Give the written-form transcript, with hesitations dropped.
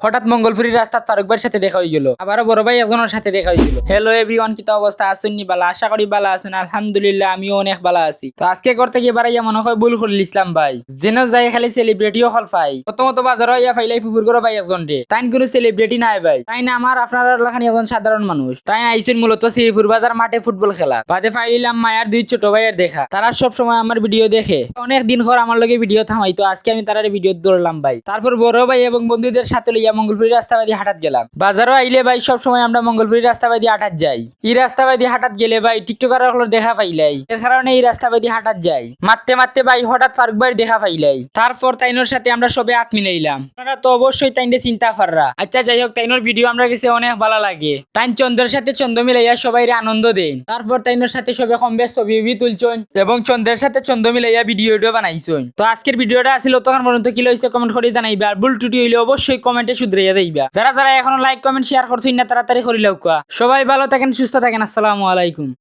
হঠাৎ মঙ্গলপুরীর রাস্তা ফারুক ভাইয়ের সাথে দেখা হয়ে গেল, আবারও বড় ভাই একজনের সাথে দেখা হয়ে গেল। হ্যালো এভরিওয়ান, কি অবস্থা আছেন নি? বালা, আশা করি বালা আছেন। আলহামদুলিল্লাহ আমিও অনেক বালা আছি। তো আজকে করতে গিয়ে বারাইয়া মনে হয় ভুল করে ইসলাম ভাই, যেন যাই খালি সেলিব্রিটিও হল পাই। প্রথমত বাজারও ইয়া ফাইলাই ফুপুর করে ভাই একজন রে, তাই কোনো সেলিব্রিটি নাই ভাই, তাই না আমার আপনার লাখানি একজন সাধারণ মানুষ। তাই আইসেন মূলত শ্রীপুর বাজার মাঠে ফুটবল খেলা বাদে ফাইলাম মায়ার দুই ছোট ভাইয়ের দেখা। তারা সব সময় আমার ভিডিও দেখে, অনেক দিন পর আমার লগে ভিডিও থামাই। তো আজকে আমি তার ভিডিও ধরলাম ভাই। তারপর বড় ভাই এবং বন্ধুদের সাথে লইয়া মঙ্গলপুরি রাস্তাবাদী হাঁটাত গেলাম। বাজারও আইলে ভাই সব সময় আমরা মঙ্গলপুরি রাস্তাবাদী হাঁটাত যাই। এই রাস্তাবাদী হাঁটাত গেলে ভাই টিকটকার দেখা পাইলাই, এর কারণে এই রাস্তাবাদী হাঁটাত যাই। মারতে মারতে ভাই হঠাৎ ফারুক ভাইয়ের দেখা পাইলাই। তারপর তাইনোর সাথে আমরা সবে হাত মিলাইলাম। আপনারা তো অবশ্যই তাইনে চিন্তা পাররা। আচ্ছা যাই হোক, তাইনোর ভিডিও আমরা কাছে অনেক ভালো লাগে। তাইন চন্দ্রের সাথে চন্দ্র মিলাইয়া সবাই আনন্দ দেন। তারপর তাইনোর সাথে সবে কম বেশ ছবি তুলছেন এবং চন্দ্রের সাথে চন্দ্র মিলাইয়া ভিডিওটা বানাইছেন। তো আজকের ভিডিওটা আসলে তখন পর্যন্ত কি লইছে কমেন্ট করে জানাইবা, আর ভুল টুটি হইলে অবশ্যই কমেন্টে শুধরাইয়া দেইবা। যারা যারা এখনো লাইক কমেন্ট শেয়ার করছেন না তাড়াতাড়ি করিলাও। সবাই ভালো থাকেন, সুস্থ থাকেন। আসসালামু আলাইকুম।